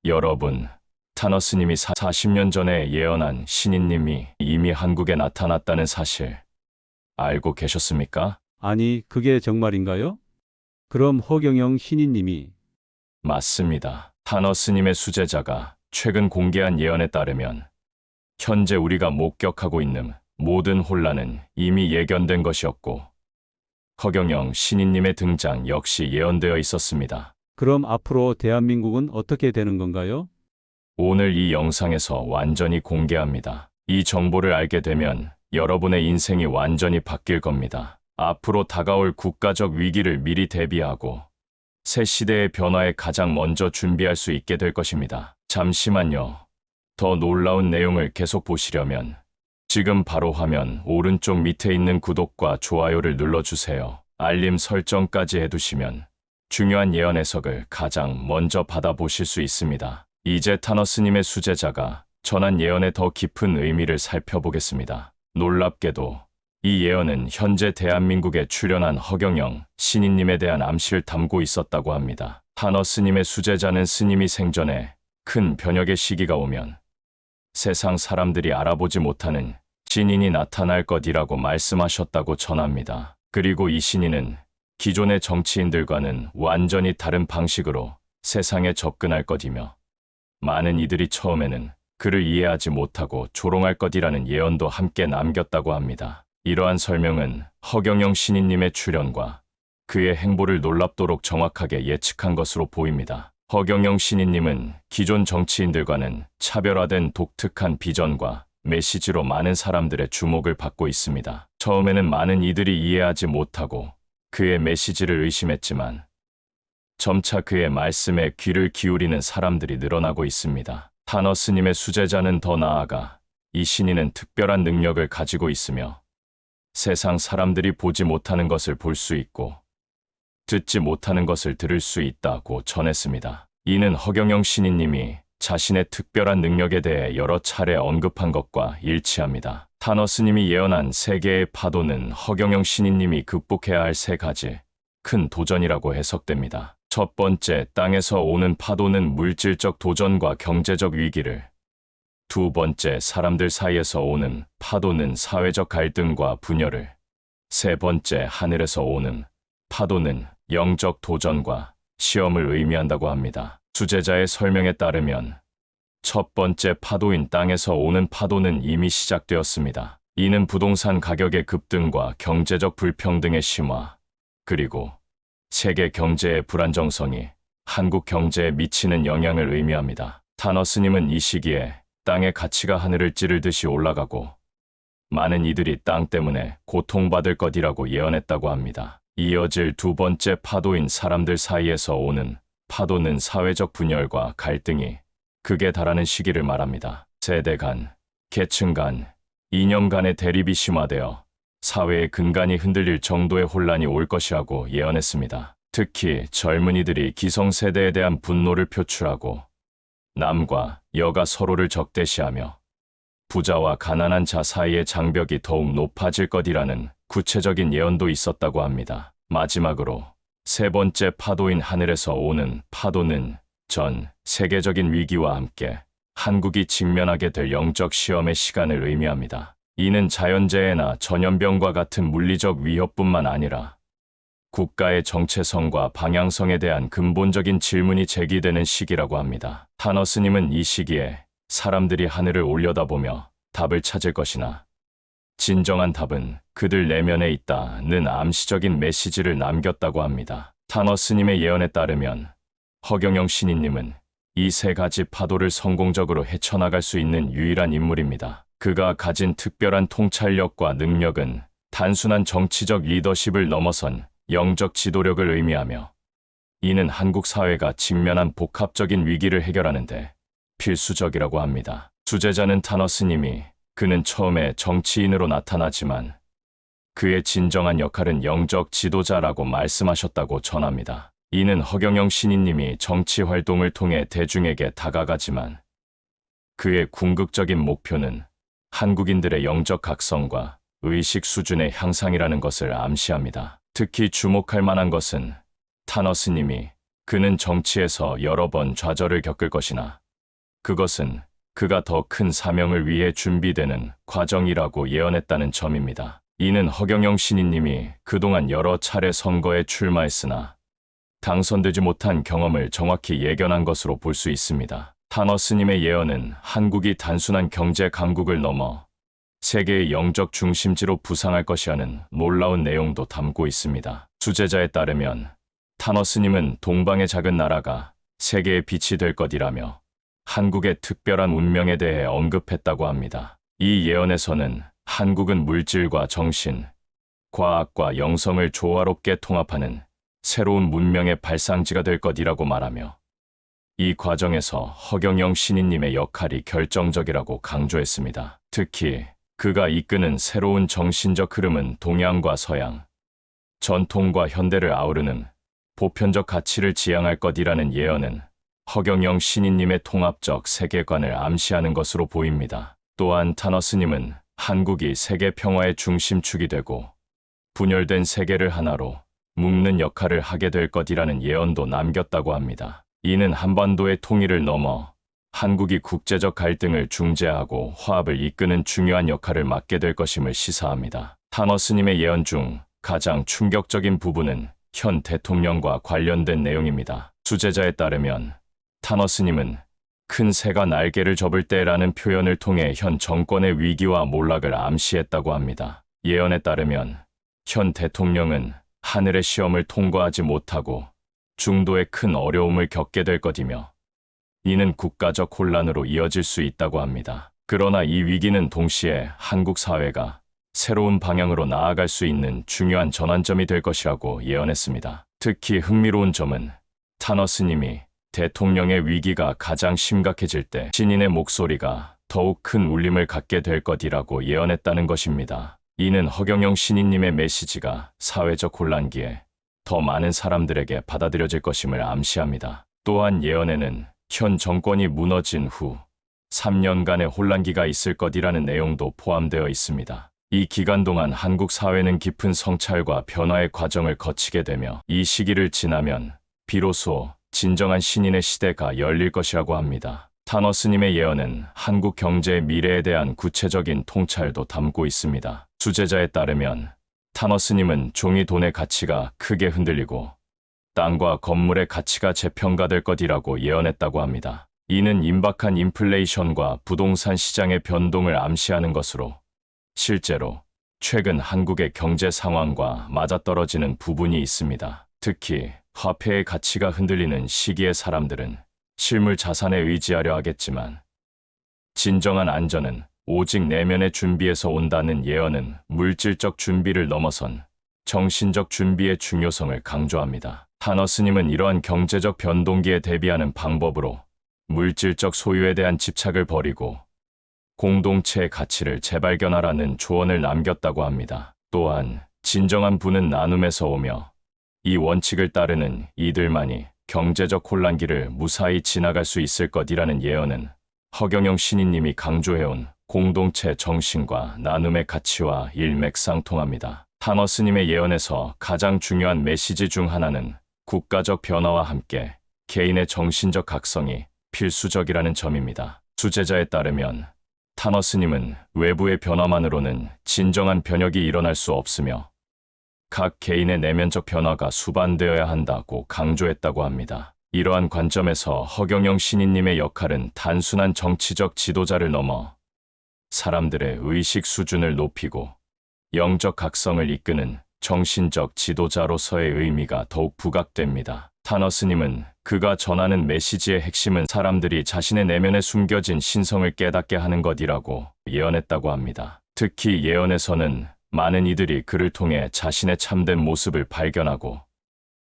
여러분, 타너스님이 40년 전에 예언한 신인님이 이미 한국에 나타났다는 사실 알고 계셨습니까? 아니, 그게 정말인가요? 그럼 허경영 신인님이 맞습니다. 타너스님의 수제자가 최근 공개한 예언에 따르면 현재 우리가 목격하고 있는 모든 혼란은 이미 예견된 것이었고 허경영 신인님의 등장 역시 예언되어 있었습니다. 그럼 앞으로 대한민국은 어떻게 되는 건가요? 오늘 이 영상에서 완전히 공개합니다. 이 정보를 알게 되면 여러분의 인생이 완전히 바뀔 겁니다. 앞으로 다가올 국가적 위기를 미리 대비하고 새 시대의 변화에 가장 먼저 준비할 수 있게 될 것입니다. 잠시만요. 더 놀라운 내용을 계속 보시려면 지금 바로 화면 오른쪽 밑에 있는 구독과 좋아요를 눌러주세요. 알림 설정까지 해두시면 중요한 예언 해석을 가장 먼저 받아보실 수 있습니다. 이제 타너스님의 수제자가 전한 예언의 더 깊은 의미를 살펴보겠습니다. 놀랍게도 이 예언은 현재 대한민국에 출연한 허경영 신인님에 대한 암시를 담고 있었다고 합니다. 타너스님의 수제자는 스님이 생전에 큰 변혁의 시기가 오면 세상 사람들이 알아보지 못하는 신인이 나타날 것이라고 말씀하셨다고 전합니다. 그리고 이 신인은 기존의 정치인들과는 완전히 다른 방식으로 세상에 접근할 것이며 많은 이들이 처음에는 그를 이해하지 못하고 조롱할 것이라는 예언도 함께 남겼다고 합니다. 이러한 설명은 허경영 신인님의 출연과 그의 행보를 놀랍도록 정확하게 예측한 것으로 보입니다. 허경영 신인님은 기존 정치인들과는 차별화된 독특한 비전과 메시지로 많은 사람들의 주목을 받고 있습니다. 처음에는 많은 이들이 이해하지 못하고 그의 메시지를 의심했지만 점차 그의 말씀에 귀를 기울이는 사람들이 늘어나고 있습니다. 타너스님의 수제자는 더 나아가 이 신인은 특별한 능력을 가지고 있으며 세상 사람들이 보지 못하는 것을 볼 수 있고 듣지 못하는 것을 들을 수 있다고 전했습니다. 이는 허경영 신인님이 자신의 특별한 능력에 대해 여러 차례 언급한 것과 일치합니다. 타너스님이 예언한 세계의 파도는 허경영 신인님이 극복해야 할 세 가지 큰 도전이라고 해석됩니다. 첫 번째, 땅에서 오는 파도는 물질적 도전과 경제적 위기를, 두 번째, 사람들 사이에서 오는 파도는 사회적 갈등과 분열을, 세 번째, 하늘에서 오는 파도는 영적 도전과 시험을 의미한다고 합니다. 수제자의 설명에 따르면 첫 번째 파도인 땅에서 오는 파도는 이미 시작되었습니다. 이는 부동산 가격의 급등과 경제적 불평등의 심화, 그리고 세계 경제의 불안정성이 한국 경제에 미치는 영향을 의미합니다. 타너스님은 이 시기에 땅의 가치가 하늘을 찌르듯이 올라가고 많은 이들이 땅 때문에 고통받을 것이라고 예언했다고 합니다. 이어질 두 번째 파도인 사람들 사이에서 오는 파도는 사회적 분열과 갈등이 극에 달하는 시기를 말합니다. 세대 간, 계층 간, 이념 간의 대립이 심화되어 사회의 근간이 흔들릴 정도의 혼란이 올 것이라고 예언했습니다. 특히 젊은이들이 기성세대에 대한 분노를 표출하고 남과 여가 서로를 적대시하며 부자와 가난한 자 사이의 장벽이 더욱 높아질 것이라는 구체적인 예언도 있었다고 합니다. 마지막으로 세 번째 파도인 하늘에서 오는 파도는 전 세계적인 위기와 함께 한국이 직면하게 될 영적 시험의 시간을 의미합니다. 이는 자연재해나 전염병과 같은 물리적 위협뿐만 아니라 국가의 정체성과 방향성에 대한 근본적인 질문이 제기되는 시기라고 합니다. 타너스님은 이 시기에 사람들이 하늘을 올려다보며 답을 찾을 것이나 진정한 답은 그들 내면에 있다는 암시적인 메시지를 남겼다고 합니다. 타너스님의 예언에 따르면 허경영 신인님은 이 세 가지 파도를 성공적으로 헤쳐나갈 수 있는 유일한 인물입니다. 그가 가진 특별한 통찰력과 능력은 단순한 정치적 리더십을 넘어선 영적 지도력을 의미하며 이는 한국 사회가 직면한 복합적인 위기를 해결하는데 필수적이라고 합니다. 수제자는 타너스님이 그는 처음에 정치인으로 나타나지만 그의 진정한 역할은 영적 지도자라고 말씀하셨다고 전합니다. 이는 허경영 신인님이 정치 활동을 통해 대중에게 다가가지만 그의 궁극적인 목표는 한국인들의 영적 각성과 의식 수준의 향상이라는 것을 암시합니다. 특히 주목할 만한 것은 타너스님이 그는 정치에서 여러 번 좌절을 겪을 것이나 그것은 그가 더 큰 사명을 위해 준비되는 과정이라고 예언했다는 점입니다. 이는 허경영 신인님이 그동안 여러 차례 선거에 출마했으나 당선되지 못한 경험을 정확히 예견한 것으로 볼 수 있습니다. 타너스님의 예언은 한국이 단순한 경제 강국을 넘어 세계의 영적 중심지로 부상할 것이라는 놀라운 내용도 담고 있습니다. 수제자에 따르면 타너스님은 동방의 작은 나라가 세계의 빛이 될 것이라며 한국의 특별한 운명에 대해 언급했다고 합니다. 이 예언에서는 한국은 물질과 정신, 과학과 영성을 조화롭게 통합하는 새로운 문명의 발상지가 될 것이라고 말하며 이 과정에서 허경영 신인님의 역할이 결정적이라고 강조했습니다. 특히 그가 이끄는 새로운 정신적 흐름은 동양과 서양, 전통과 현대를 아우르는 보편적 가치를 지향할 것이라는 예언은 허경영 신인님의 통합적 세계관을 암시하는 것으로 보입니다. 또한 타너스님은 한국이 세계 평화의 중심축이 되고 분열된 세계를 하나로 묶는 역할을 하게 될 것이라는 예언도 남겼다고 합니다. 이는 한반도의 통일을 넘어 한국이 국제적 갈등을 중재하고 화합을 이끄는 중요한 역할을 맡게 될 것임을 시사합니다. 타너스님의 예언 중 가장 충격적인 부분은 현 대통령과 관련된 내용입니다. 수제자에 따르면 타너스님은 큰 새가 날개를 접을 때라는 표현을 통해 현 정권의 위기와 몰락을 암시했다고 합니다. 예언에 따르면 현 대통령은 하늘의 시험을 통과하지 못하고 중도의 큰 어려움을 겪게 될 것이며 이는 국가적 혼란으로 이어질 수 있다고 합니다. 그러나 이 위기는 동시에 한국 사회가 새로운 방향으로 나아갈 수 있는 중요한 전환점이 될 것이라고 예언했습니다. 특히 흥미로운 점은 타너스님이 대통령의 위기가 가장 심각해질 때 신인의 목소리가 더욱 큰 울림을 갖게 될 것이라고 예언했다는 것입니다. 이는 허경영 신인님의 메시지가 사회적 혼란기에 더 많은 사람들에게 받아들여질 것임을 암시합니다. 또한 예언에는 현 정권이 무너진 후 3년간의 혼란기가 있을 것이라는 내용도 포함되어 있습니다. 이 기간 동안 한국 사회는 깊은 성찰과 변화의 과정을 거치게 되며 이 시기를 지나면 비로소 진정한 신인의 시대가 열릴 것이라고 합니다. 타너스님의 예언은 한국 경제의 미래에 대한 구체적인 통찰도 담고 있습니다. 수제자에 따르면 타너스님은 종이 돈의 가치가 크게 흔들리고 땅과 건물의 가치가 재평가될 것이라고 예언했다고 합니다. 이는 임박한 인플레이션과 부동산 시장의 변동을 암시하는 것으로 실제로 최근 한국의 경제 상황과 맞아떨어지는 부분이 있습니다. 특히 화폐의 가치가 흔들리는 시기에 사람들은 실물 자산에 의지하려 하겠지만 진정한 안전은 오직 내면의 준비에서 온다는 예언은 물질적 준비를 넘어선 정신적 준비의 중요성을 강조합니다. 타너스님은 이러한 경제적 변동기에 대비하는 방법으로 물질적 소유에 대한 집착을 버리고 공동체의 가치를 재발견하라는 조언을 남겼다고 합니다. 또한 진정한 부는 나눔에서 오며 이 원칙을 따르는 이들만이 경제적 혼란기를 무사히 지나갈 수 있을 것이라는 예언은 허경영 신인님이 강조해온 공동체 정신과 나눔의 가치와 일맥상통합니다. 타너스님의 예언에서 가장 중요한 메시지 중 하나는 국가적 변화와 함께 개인의 정신적 각성이 필수적이라는 점입니다. 수제자에 따르면 타너스님은 외부의 변화만으로는 진정한 변혁이 일어날 수 없으며 각 개인의 내면적 변화가 수반되어야 한다고 강조했다고 합니다. 이러한 관점에서 허경영 신인님의 역할은 단순한 정치적 지도자를 넘어 사람들의 의식 수준을 높이고 영적 각성을 이끄는 정신적 지도자로서의 의미가 더욱 부각됩니다. 타너스님은 그가 전하는 메시지의 핵심은 사람들이 자신의 내면에 숨겨진 신성을 깨닫게 하는 것이라고 예언했다고 합니다. 특히 예언에서는 많은 이들이 그를 통해 자신의 참된 모습을 발견하고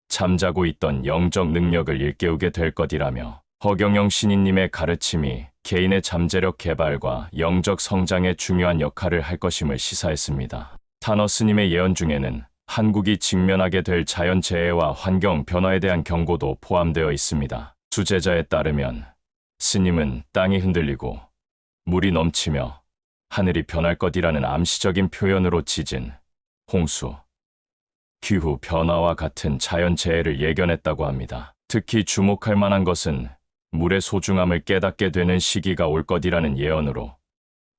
잠자고 있던 영적 능력을 일깨우게 될 것이라며 허경영 신인님의 가르침이 개인의 잠재력 개발과 영적 성장에 중요한 역할을 할 것임을 시사했습니다. 타너스님의 예언 중에는 한국이 직면하게 될 자연재해와 환경 변화에 대한 경고도 포함되어 있습니다. 수제자에 따르면 스님은 땅이 흔들리고 물이 넘치며 하늘이 변할 것이라는 암시적인 표현으로 지진, 홍수, 기후 변화와 같은 자연재해를 예견했다고 합니다. 특히 주목할 만한 것은 물의 소중함을 깨닫게 되는 시기가 올 것이라는 예언으로,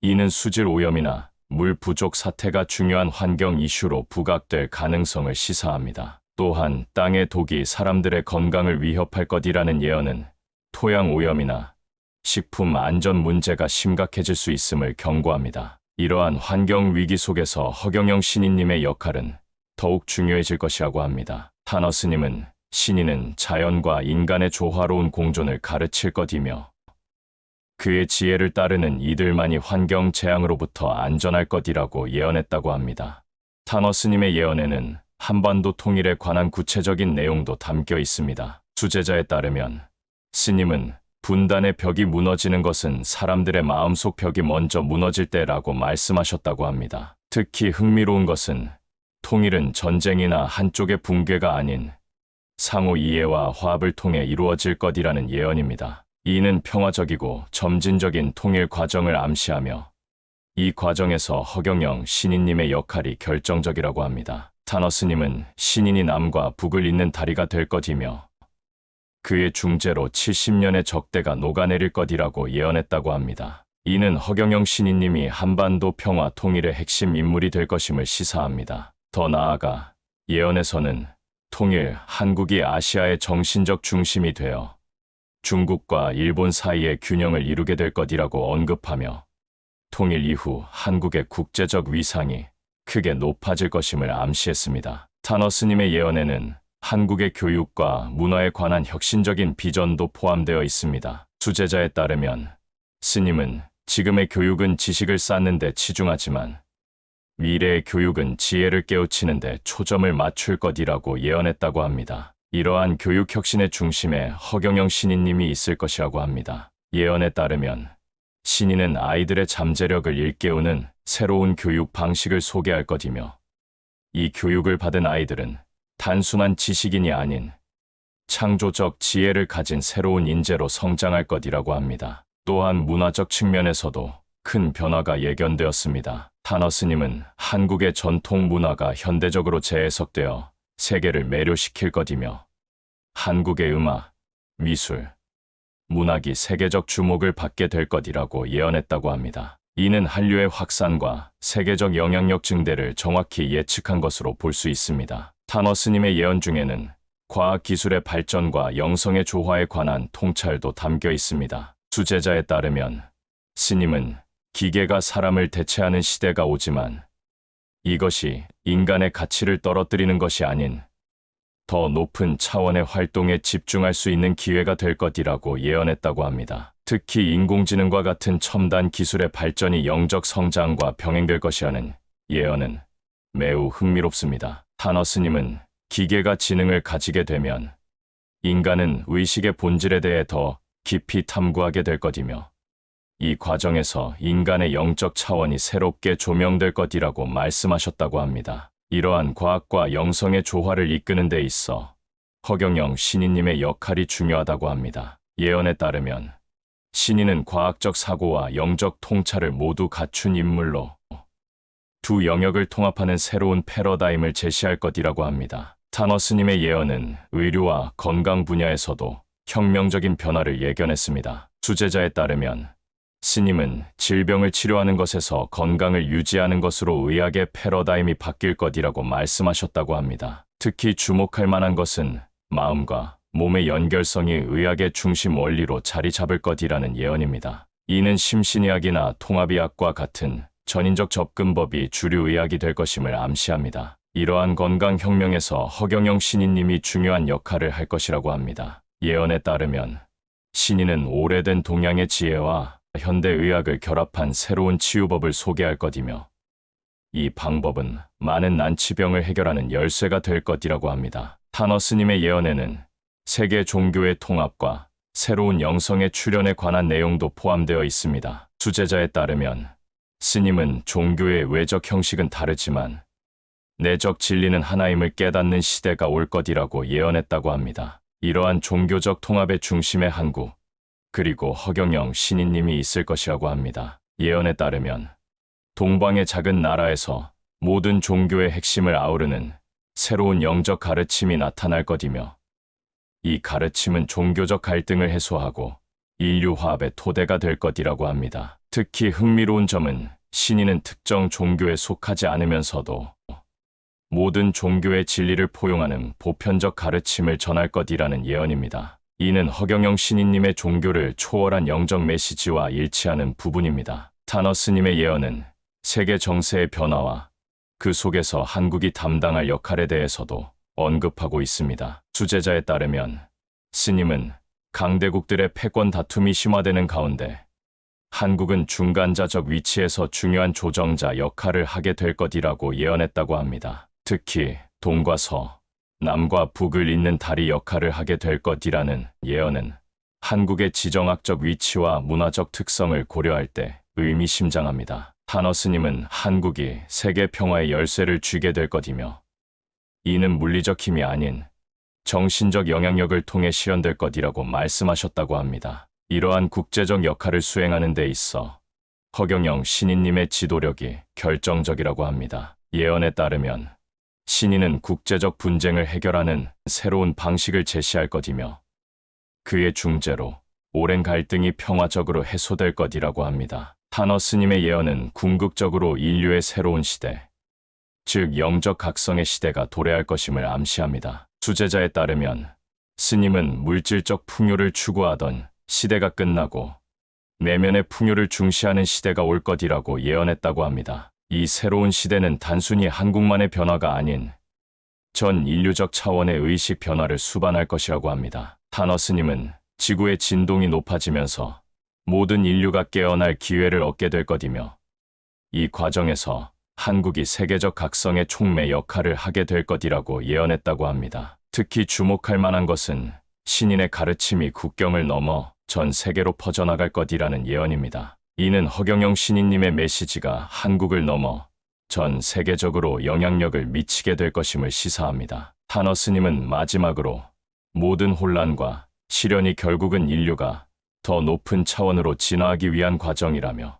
이는 수질 오염이나 물 부족 사태가 중요한 환경 이슈로 부각될 가능성을 시사합니다. 또한 땅의 독이 사람들의 건강을 위협할 것이라는 예언은 토양 오염이나 식품 안전 문제가 심각해질 수 있음을 경고합니다. 이러한 환경 위기 속에서 허경영 신인님의 역할은 더욱 중요해질 것이라고 합니다. 타너스님은 신인은 자연과 인간의 조화로운 공존을 가르칠 것이며 그의 지혜를 따르는 이들만이 환경 재앙으로부터 안전할 것이라고 예언했다고 합니다. 타너스님의 예언에는 한반도 통일에 관한 구체적인 내용도 담겨 있습니다. 수제자에 따르면 스님은 분단의 벽이 무너지는 것은 사람들의 마음속 벽이 먼저 무너질 때라고 말씀하셨다고 합니다. 특히 흥미로운 것은 통일은 전쟁이나 한쪽의 붕괴가 아닌 상호 이해와 화합을 통해 이루어질 것이라는 예언입니다. 이는 평화적이고 점진적인 통일 과정을 암시하며 이 과정에서 허경영 신인님의 역할이 결정적이라고 합니다. 타너스님은 신인이 남과 북을 잇는 다리가 될 것이며 그의 중재로 70년의 적대가 녹아내릴 것이라고 예언했다고 합니다. 이는 허경영 신인님이 한반도 평화 통일의 핵심 인물이 될 것임을 시사합니다. 더 나아가 예언에서는 통일, 한국이 아시아의 정신적 중심이 되어 중국과 일본 사이의 균형을 이루게 될 것이라고 언급하며 통일 이후 한국의 국제적 위상이 크게 높아질 것임을 암시했습니다. 타너스님의 예언에는 한국의 교육과 문화에 관한 혁신적인 비전도 포함되어 있습니다. 수제자에 따르면 스님은 지금의 교육은 지식을 쌓는 데 치중하지만 미래의 교육은 지혜를 깨우치는 데 초점을 맞출 것이라고 예언했다고 합니다. 이러한 교육 혁신의 중심에 허경영 신인님이 있을 것이라고 합니다. 예언에 따르면 신인은 아이들의 잠재력을 일깨우는 새로운 교육 방식을 소개할 것이며 이 교육을 받은 아이들은 단순한 지식인이 아닌 창조적 지혜를 가진 새로운 인재로 성장할 것이라고 합니다. 또한 문화적 측면에서도 큰 변화가 예견되었습니다. 타너스님은 한국의 전통 문화가 현대적으로 재해석되어 세계를 매료시킬 것이며 한국의 음악, 미술, 문학이 세계적 주목을 받게 될 것이라고 예언했다고 합니다. 이는 한류의 확산과 세계적 영향력 증대를 정확히 예측한 것으로 볼 수 있습니다. 타너스님의 예언 중에는 과학기술의 발전과 영성의 조화에 관한 통찰도 담겨 있습니다. 수제자에 따르면 스님은 기계가 사람을 대체하는 시대가 오지만 이것이 인간의 가치를 떨어뜨리는 것이 아닌 더 높은 차원의 활동에 집중할 수 있는 기회가 될 것이라고 예언했다고 합니다. 특히 인공지능과 같은 첨단 기술의 발전이 영적 성장과 병행될 것이라는 예언은 매우 흥미롭습니다. 타너스님은 기계가 지능을 가지게 되면 인간은 의식의 본질에 대해 더 깊이 탐구하게 될 것이며 이 과정에서 인간의 영적 차원이 새롭게 조명될 것이라고 말씀하셨다고 합니다. 이러한 과학과 영성의 조화를 이끄는 데 있어 허경영 신인님의 역할이 중요하다고 합니다. 예언에 따르면 신인은 과학적 사고와 영적 통찰을 모두 갖춘 인물로 두 영역을 통합하는 새로운 패러다임을 제시할 것이라고 합니다. 타너스님의 예언은 의료와 건강 분야에서도 혁명적인 변화를 예견했습니다. 수제자에 따르면 스님은 질병을 치료하는 것에서 건강을 유지하는 것으로 의학의 패러다임이 바뀔 것이라고 말씀하셨다고 합니다. 특히 주목할 만한 것은 마음과 몸의 연결성이 의학의 중심 원리로 자리 잡을 것이라는 예언입니다. 이는 심신의학이나 통합의학과 같은 전인적 접근법이 주류 의학이 될 것임을 암시합니다. 이러한 건강혁명에서 허경영 신인님이 중요한 역할을 할 것이라고 합니다. 예언에 따르면 신인은 오래된 동양의 지혜와 현대의학을 결합한 새로운 치유법을 소개할 것이며 이 방법은 많은 난치병을 해결하는 열쇠가 될 것이라고 합니다. 타너스님의 예언에는 세계 종교의 통합과 새로운 영성의 출현에 관한 내용도 포함되어 있습니다. 수제자에 따르면 스님은 종교의 외적 형식은 다르지만 내적 진리는 하나임을 깨닫는 시대가 올 것이라고 예언했다고 합니다. 이러한 종교적 통합의 중심에 한국, 그리고 허경영 신인님이 있을 것이라고 합니다. 예언에 따르면 동방의 작은 나라에서 모든 종교의 핵심을 아우르는 새로운 영적 가르침이 나타날 것이며 이 가르침은 종교적 갈등을 해소하고 인류 화합의 토대가 될 것이라고 합니다. 특히 흥미로운 점은 신인은 특정 종교에 속하지 않으면서도 모든 종교의 진리를 포용하는 보편적 가르침을 전할 것이라는 예언입니다. 이는 허경영 신인님의 종교를 초월한 영적 메시지와 일치하는 부분입니다. 타너스님의 예언은 세계 정세의 변화와 그 속에서 한국이 담당할 역할에 대해서도 언급하고 있습니다. 수제자에 따르면 스님은 강대국들의 패권 다툼이 심화되는 가운데 한국은 중간자적 위치에서 중요한 조정자 역할을 하게 될 것이라고 예언했다고 합니다. 특히 동과 서, 남과 북을 잇는 다리 역할을 하게 될 것이라는 예언은 한국의 지정학적 위치와 문화적 특성을 고려할 때 의미심장합니다. 타너스님은 한국이 세계 평화의 열쇠를 쥐게 될 것이며 이는 물리적 힘이 아닌 정신적 영향력을 통해 실현될 것이라고 말씀하셨다고 합니다. 이러한 국제적 역할을 수행하는 데 있어 허경영 신인님의 지도력이 결정적이라고 합니다. 예언에 따르면 신인은 국제적 분쟁을 해결하는 새로운 방식을 제시할 것이며 그의 중재로 오랜 갈등이 평화적으로 해소될 것이라고 합니다. 타너스님의 예언은 궁극적으로 인류의 새로운 시대, 즉 영적 각성의 시대가 도래할 것임을 암시합니다. 수제자에 따르면 스님은 물질적 풍요를 추구하던 시대가 끝나고 내면의 풍요를 중시하는 시대가 올 것이라고 예언했다고 합니다. 이 새로운 시대는 단순히 한국만의 변화가 아닌 전 인류적 차원의 의식 변화를 수반할 것이라고 합니다. 타너스님은 지구의 진동이 높아지면서 모든 인류가 깨어날 기회를 얻게 될 것이며 이 과정에서 한국이 세계적 각성의 촉매 역할을 하게 될 것이라고 예언했다고 합니다. 특히 주목할 만한 것은 신인의 가르침이 국경을 넘어 전 세계로 퍼져나갈 것이라는 예언입니다. 이는 허경영 신인님의 메시지가 한국을 넘어 전 세계적으로 영향력을 미치게 될 것임을 시사합니다. 타너스님은 마지막으로 모든 혼란과 시련이 결국은 인류가 더 높은 차원으로 진화하기 위한 과정이라며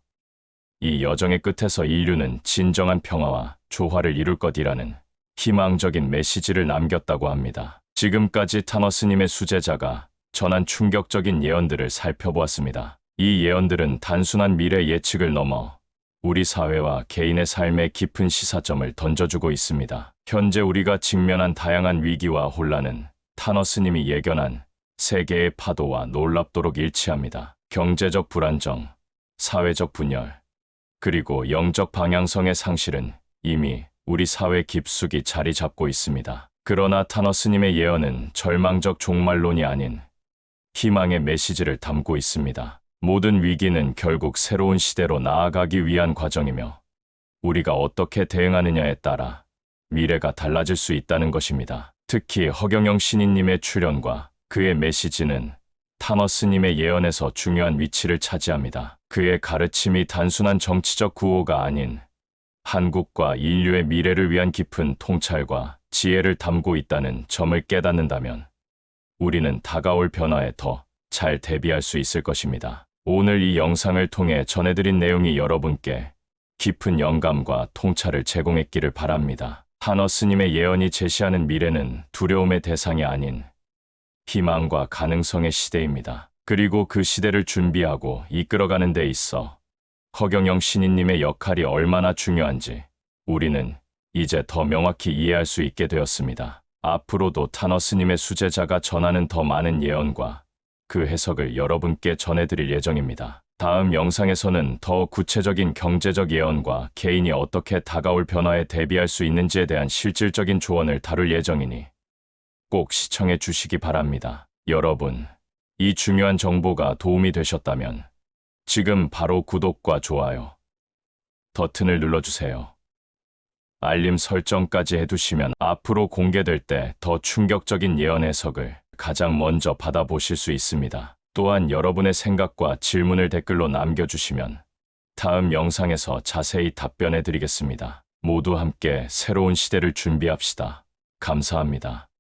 이 여정의 끝에서 인류는 진정한 평화와 조화를 이룰 것이라는 희망적인 메시지를 남겼다고 합니다. 지금까지 타너스님의 수제자가 전한 충격적인 예언들을 살펴보았습니다. 이 예언들은 단순한 미래 예측을 넘어 우리 사회와 개인의 삶에 깊은 시사점을 던져주고 있습니다. 현재 우리가 직면한 다양한 위기와 혼란은 타너스님이 예견한 세계의 파도와 놀랍도록 일치합니다. 경제적 불안정, 사회적 분열, 그리고 영적 방향성의 상실은 이미 우리 사회 깊숙이 자리 잡고 있습니다. 그러나 타너스님의 예언은 절망적 종말론이 아닌 희망의 메시지를 담고 있습니다. 모든 위기는 결국 새로운 시대로 나아가기 위한 과정이며 우리가 어떻게 대응하느냐에 따라 미래가 달라질 수 있다는 것입니다. 특히 허경영 신인님의 출연과 그의 메시지는 타너스님의 예언에서 중요한 위치를 차지합니다. 그의 가르침이 단순한 정치적 구호가 아닌 한국과 인류의 미래를 위한 깊은 통찰과 지혜를 담고 있다는 점을 깨닫는다면 우리는 다가올 변화에 더 잘 대비할 수 있을 것입니다. 오늘 이 영상을 통해 전해드린 내용이 여러분께 깊은 영감과 통찰을 제공했기를 바랍니다. 타너스님의 예언이 제시하는 미래는 두려움의 대상이 아닌 희망과 가능성의 시대입니다. 그리고 그 시대를 준비하고 이끌어가는 데 있어 허경영 신인님의 역할이 얼마나 중요한지 우리는 이제 더 명확히 이해할 수 있게 되었습니다. 앞으로도 타너스님의 수제자가 전하는 더 많은 예언과 그 해석을 여러분께 전해드릴 예정입니다. 다음 영상에서는 더 구체적인 경제적 예언과 개인이 어떻게 다가올 변화에 대비할 수 있는지에 대한 실질적인 조언을 다룰 예정이니 꼭 시청해 주시기 바랍니다. 여러분, 이 중요한 정보가 도움이 되셨다면 지금 바로 구독과 좋아요 버튼을 눌러주세요. 알림 설정까지 해두시면 앞으로 공개될 때 더 충격적인 예언 해석을 가장 먼저 받아보실 수 있습니다. 또한 여러분의 생각과 질문을 댓글로 남겨주시면 다음 영상에서 자세히 답변해 드리겠습니다. 모두 함께 새로운 시대를 준비합시다. 감사합니다.